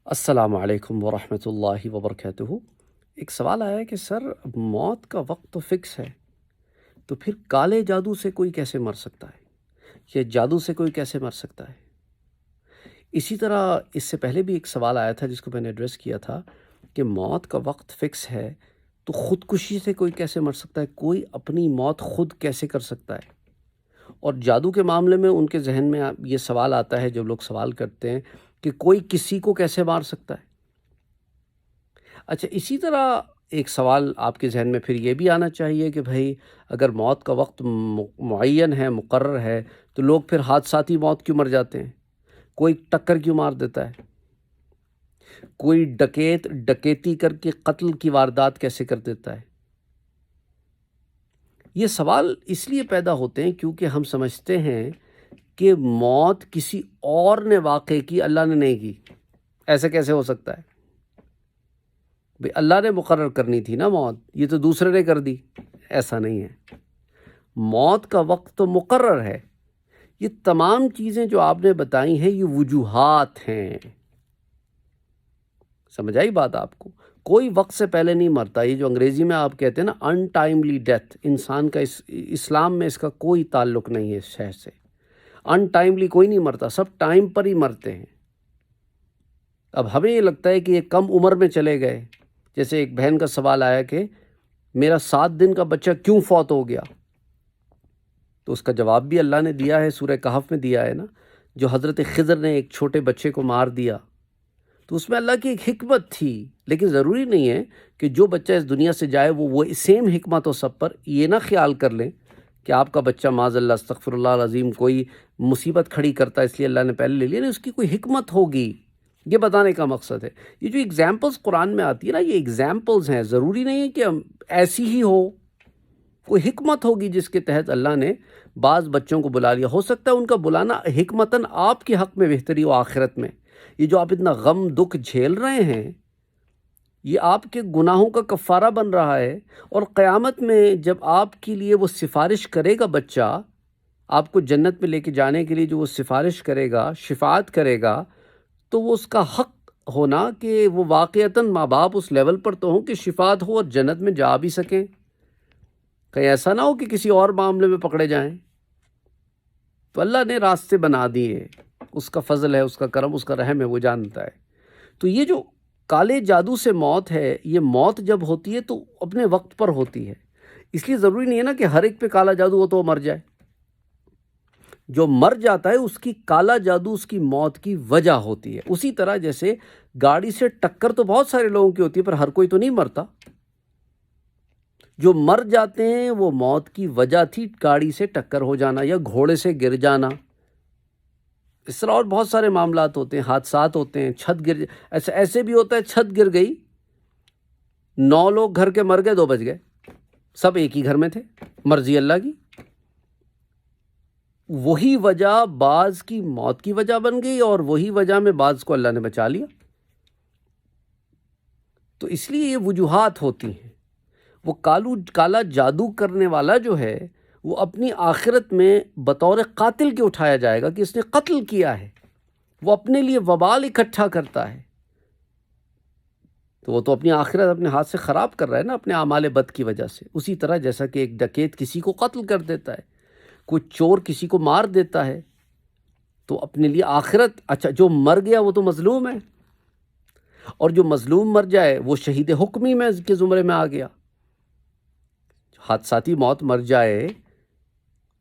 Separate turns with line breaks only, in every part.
السلام علیکم ورحمۃ اللہ وبرکاتہ۔ ایک سوال آیا ہے کہ سر موت کا وقت تو فکس ہے، تو پھر کالے جادو سے کوئی کیسے مر سکتا ہے یا جادو سے کوئی کیسے مر سکتا ہے؟ اسی طرح اس سے پہلے بھی ایک سوال آیا تھا جس کو میں نے ایڈریس کیا تھا کہ موت کا وقت فکس ہے تو خودکشی سے کوئی کیسے مر سکتا ہے، کوئی اپنی موت خود کیسے کر سکتا ہے؟ اور جادو کے معاملے میں ان کے ذہن میں یہ سوال آتا ہے، جب لوگ سوال کرتے ہیں کہ کوئی کسی کو کیسے مار سکتا ہے۔ اچھا، اسی طرح ایک سوال آپ کے ذہن میں پھر یہ بھی آنا چاہیے کہ بھائی اگر موت کا وقت معین ہے، مقرر ہے، تو لوگ پھر حادثاتی موت کیوں مر جاتے ہیں؟ کوئی ٹکر کیوں مار دیتا ہے؟ کوئی ڈکیت ڈکیتی کر کے قتل کی واردات کیسے کر دیتا ہے؟ یہ سوال اس لیے پیدا ہوتے ہیں کیونکہ ہم سمجھتے ہیں کہ موت کسی اور نے واقع کی، اللہ نے نہیں کی۔ ایسے کیسے ہو سکتا ہے؟ بھئی اللہ نے مقرر کرنی تھی نا موت، یہ تو دوسرے نے کر دی۔ ایسا نہیں ہے، موت کا وقت تو مقرر ہے۔ یہ تمام چیزیں جو آپ نے بتائی ہیں یہ وجوہات ہیں۔ سمجھ آئی بات آپ کو؟ کوئی وقت سے پہلے نہیں مرتا۔ یہ جو انگریزی میں آپ کہتے ہیں نا ان ٹائملی ڈیتھ، انسان کا اسلام میں اس کا کوئی تعلق نہیں ہے اس شے سے۔ ان ٹائملی کوئی نہیں مرتا، سب ٹائم پر ہی مرتے ہیں۔ اب ہمیں یہ لگتا ہے کہ یہ کم عمر میں چلے گئے، جیسے ایک بہن کا سوال آیا کہ میرا 7 دن کا بچہ کیوں فوت ہو گیا، تو اس کا جواب بھی اللہ نے دیا ہے، سورہ کہف میں دیا ہے نا، جو حضرت خضر نے ایک چھوٹے بچے کو مار دیا، تو اس میں اللہ کی ایک حکمت تھی۔ لیکن ضروری نہیں ہے کہ جو بچہ اس دنیا سے جائے وہ سیم حکمت ہو سب پر۔ یہ نہ خیال کر لیں کہ آپ کا بچہ معاذ اللہ استغفر اللہ العظیم کوئی مصیبت کھڑی کرتا ہے اس لیے اللہ نے پہلے لے لیا، نہیں، اس کی کوئی حکمت ہوگی۔ یہ بتانے کا مقصد ہے۔ یہ جو ایگزامپلز قرآن میں آتی ہے نا، یہ ایگزامپلز ہیں، ضروری نہیں ہے کہ ایسی ہی ہو، کوئی حکمت ہوگی جس کے تحت اللہ نے بعض بچوں کو بلا لیا۔ ہو سکتا ہے ان کا بلانا حکمتاً آپ کے حق میں بہتری ہو آخرت میں۔ یہ جو آپ اتنا غم دکھ جھیل رہے ہیں یہ آپ کے گناہوں کا کفارہ بن رہا ہے، اور قیامت میں جب آپ کے لیے وہ سفارش کرے گا بچہ، آپ کو جنت میں لے کے جانے کے لیے جو وہ سفارش کرے گا، شفاعت کرے گا، تو وہ اس کا حق ہونا کہ وہ واقعتاً ماں باپ اس لیول پر تو ہوں کہ شفاعت ہو اور جنت میں جا بھی سکیں۔ کہیں ایسا نہ ہو کہ کسی اور معاملے میں پکڑے جائیں۔ تو اللہ نے راستے بنا دیے، اس کا فضل ہے، اس کا کرم، اس کا رحم ہے، وہ جانتا ہے۔ تو یہ جو کالے جادو سے موت ہے، یہ موت جب ہوتی ہے تو اپنے وقت پر ہوتی ہے۔ اس لیے ضروری نہیں ہے نا کہ ہر ایک پہ کالا جادو ہو تو وہ مر جائے۔ جو مر جاتا ہے اس کی کالا جادو اس کی موت کی وجہ ہوتی ہے۔ اسی طرح جیسے گاڑی سے ٹکر تو بہت سارے لوگوں کی ہوتی ہے پر ہر کوئی تو نہیں مرتا۔ جو مر جاتے ہیں وہ موت کی وجہ تھی گاڑی سے ٹکر ہو جانا یا گھوڑے سے گر جانا۔ اس طرح اور بہت سارے معاملات ہوتے ہیں، حادثات ہوتے ہیں، چھت گر، ایسے بھی ہوتا ہے چھت گر گئی، 9 لوگ گھر کے مر گئے، 2 بچ گئے، سب ایک ہی گھر میں تھے، مرضی اللہ کی۔ وہی وجہ بعض کی موت کی وجہ بن گئی اور وہی وجہ میں بعض کو اللہ نے بچا لیا۔ تو اس لیے یہ وجوہات ہوتی ہیں۔ وہ کالا جادو کرنے والا جو ہے وہ اپنی آخرت میں بطور قاتل کے اٹھایا جائے گا کہ اس نے قتل کیا ہے، وہ اپنے لیے وبال اکٹھا کرتا ہے، تو وہ تو اپنی آخرت اپنے ہاتھ سے خراب کر رہا ہے نا اپنے اعمال بد کی وجہ سے۔ اسی طرح جیسا کہ ایک ڈکیت کسی کو قتل کر دیتا ہے، کوئی چور کسی کو مار دیتا ہے، تو اپنے لیے آخرت، اچھا جو مر گیا وہ تو مظلوم ہے، اور جو مظلوم مر جائے وہ شہید حکمی میں کے زمرے میں آ گیا۔ حادثاتی موت مر جائے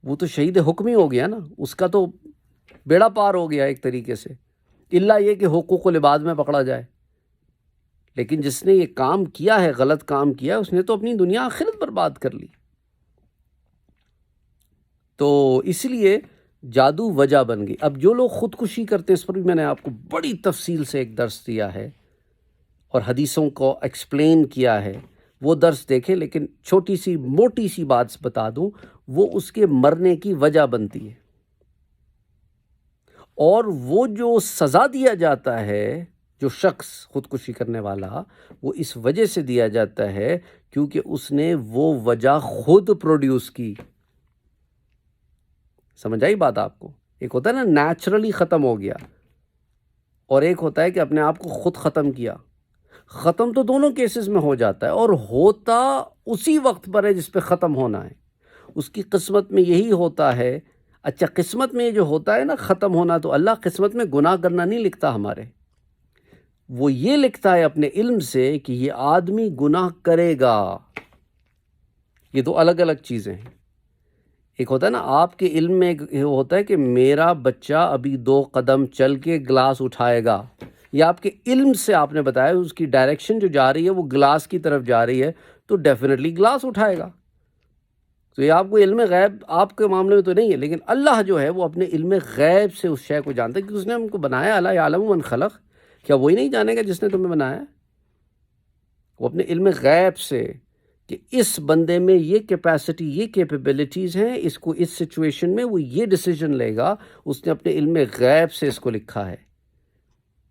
وہ تو شہید حکمی ہو گیا نا، اس کا تو بیڑا پار ہو گیا ایک طریقے سے، الا یہ کہ حقوق العباد میں پکڑا جائے۔ لیکن جس نے یہ کام کیا ہے، غلط کام کیا، اس نے تو اپنی دنیا آخرت برباد کر لی۔ تو اس لیے جادو وجہ بن گئی۔ اب جو لوگ خودکشی کرتے ہیں، اس پر بھی میں نے آپ کو بڑی تفصیل سے ایک درس دیا ہے اور حدیثوں کو ایکسپلین کیا ہے، وہ درس دیکھیں۔ لیکن چھوٹی سی موٹی سی بات بتا دوں، وہ اس کے مرنے کی وجہ بنتی ہے، اور وہ جو سزا دیا جاتا ہے جو شخص خودکشی کرنے والا، وہ اس وجہ سے دیا جاتا ہے کیونکہ اس نے وہ وجہ خود پروڈیوس کی۔ سمجھ آئی بات آپ کو؟ ایک ہوتا ہے نا نیچرلی ختم ہو گیا، اور ایک ہوتا ہے کہ اپنے آپ کو خود ختم کیا. ختم تو دونوں کیسز میں ہو جاتا ہے، اور ہوتا اسی وقت پر ہے جس پہ ختم ہونا ہے. اس کی قسمت میں یہی ہوتا ہے. اچھا، قسمت میں یہ جو ہوتا ہے نا ختم ہونا، تو اللہ قسمت میں گناہ کرنا نہیں لکھتا ہمارے، وہ یہ لکھتا ہے اپنے علم سے کہ یہ آدمی گناہ کرے گا. یہ دو الگ الگ چیزیں ہیں. ایک ہوتا ہے نا آپ کے علم میں، ایک ہوتا ہے کہ میرا بچہ ابھی 2 قدم چل کے گلاس اٹھائے گا. یہ آپ کے علم سے آپ نے بتایا، اس کی ڈائریکشن جو جا رہی ہے وہ گلاس کی طرف جا رہی ہے، تو ڈیفینیٹلی گلاس اٹھائے گا. تو یہ آپ کو علم غیب آپ کے معاملے میں تو نہیں ہے، لیکن اللہ جو ہے وہ اپنے علم غیب سے اس شے کو جانتا ہے، کیونکہ اس نے ہم کو بنایا. الا یعلم من خلق، کیا وہی نہیں جانے گا جس نے تمہیں بنایا؟ وہ اپنے علم غیب سے کہ اس بندے میں یہ کیپیسٹی، یہ کیپیبلٹیز ہیں، اس کو اس سچویشن میں وہ یہ ڈیسیجن لے گا. اس نے اپنے علم غیب سے اس کو لکھا ہے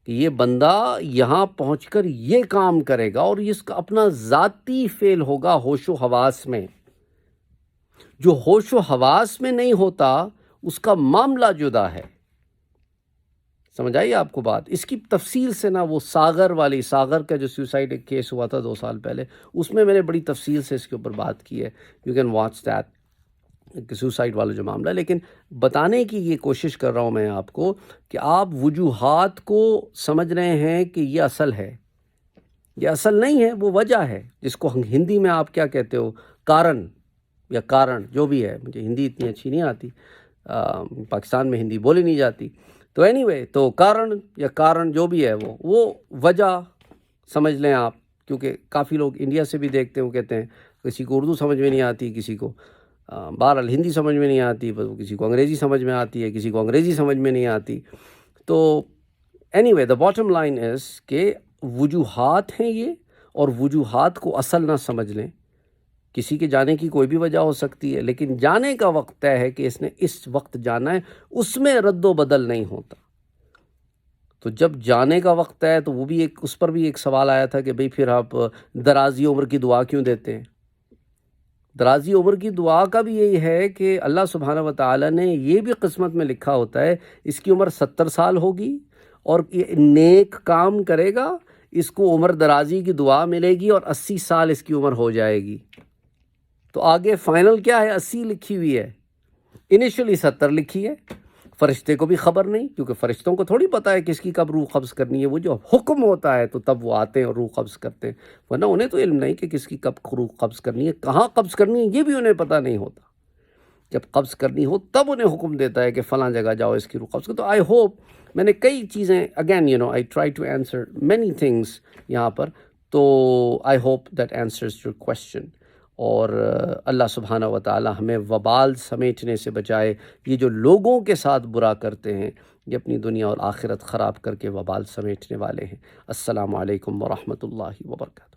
کہ یہ بندہ یہاں پہنچ کر یہ کام کرے گا، اور اس کا اپنا ذاتی فعل ہوگا ہوش و حواس میں. جو ہوش و حواس میں نہیں ہوتا اس کا معاملہ جدا ہے. سمجھ آئی آپ کو بات؟ اس کی تفصیل سے نا، وہ ساغر کا جو سوسائڈ کیس ہوا تھا 2 سال پہلے، اس میں نے بڑی تفصیل سے اس کے اوپر بات کی ہے. You can watch that, suicide والا جو معاملہ. لیکن بتانے کی یہ کوشش کر رہا ہوں میں آپ کو کہ آپ وجوہات کو سمجھ رہے ہیں کہ یہ اصل ہے. یہ اصل نہیں ہے، وہ وجہ ہے، جس کو ہندی میں آپ کیا کہتے ہو، کارن یا کارن، جو بھی ہے. مجھے ہندی اتنی اچھی نہیں آتی، پاکستان میں ہندی بولی نہیں جاتی. تو اینی وے، تو کارن یا کارن جو بھی ہے، وہ وجہ سمجھ لیں آپ. کیونکہ کافی لوگ انڈیا سے بھی دیکھتے ہیں، وہ کہتے ہیں کسی کو اردو سمجھ میں نہیں آتی، کسی کو بہرحال ہندی سمجھ میں نہیں آتی، کسی کو انگریزی سمجھ میں آتی ہے، کسی کو انگریزی سمجھ میں نہیں آتی. تو any way, the bottom line is کہ وجوہات ہیں یہ، اور وجوہات کو اصل نہ سمجھ لیں. کسی کے جانے کی کوئی بھی وجہ ہو سکتی ہے، لیکن جانے کا وقت طے ہے کہ اس نے اس وقت جانا ہے، اس میں رد و بدل نہیں ہوتا. تو جب جانے کا وقت ہے تو وہ بھی اس پر بھی ایک سوال آیا تھا کہ بھئی پھر آپ درازی عمر کی دعا کیوں دیتے ہیں؟ درازی عمر کی دعا کا بھی یہی ہے کہ اللہ سبحانہ و تعالیٰ نے یہ بھی قسمت میں لکھا ہوتا ہے، اس کی عمر 70 سال ہوگی اور یہ نیک کام کرے گا، اس کو عمر درازی کی دعا ملے گی، اور 80 سال اس کی عمر ہو جائے گی. تو آگے فائنل کیا ہے؟ 80 لکھی ہوئی ہے، انیشلی 70 لکھی ہے. فرشتے کو بھی خبر نہیں، کیونکہ فرشتوں کو تھوڑی پتہ ہے کس کی کب روح قبض کرنی ہے. وہ جو حکم ہوتا ہے تو تب وہ آتے ہیں اور روح قبض کرتے ہیں، ورنہ انہیں تو علم نہیں کہ کس کی کب روح قبض کرنی ہے، کہاں قبض کرنی ہے، یہ بھی انہیں پتہ نہیں ہوتا. جب قبض کرنی ہو تب انہیں حکم دیتا ہے کہ فلاں جگہ جاؤ، اس کی روح قبض کرو. تو آئی ہوپ میں نے کئی چیزیں again I try to answer many things یہاں پر. تو I hope that answers your question. اور اللہ سبحانہ و تعالی ہمیں وبال سمیٹنے سے بچائے. یہ جو لوگوں کے ساتھ برا کرتے ہیں، یہ اپنی دنیا اور آخرت خراب کر کے وبال سمیٹنے والے ہیں. السلام علیکم ورحمۃ اللہ وبرکاتہ.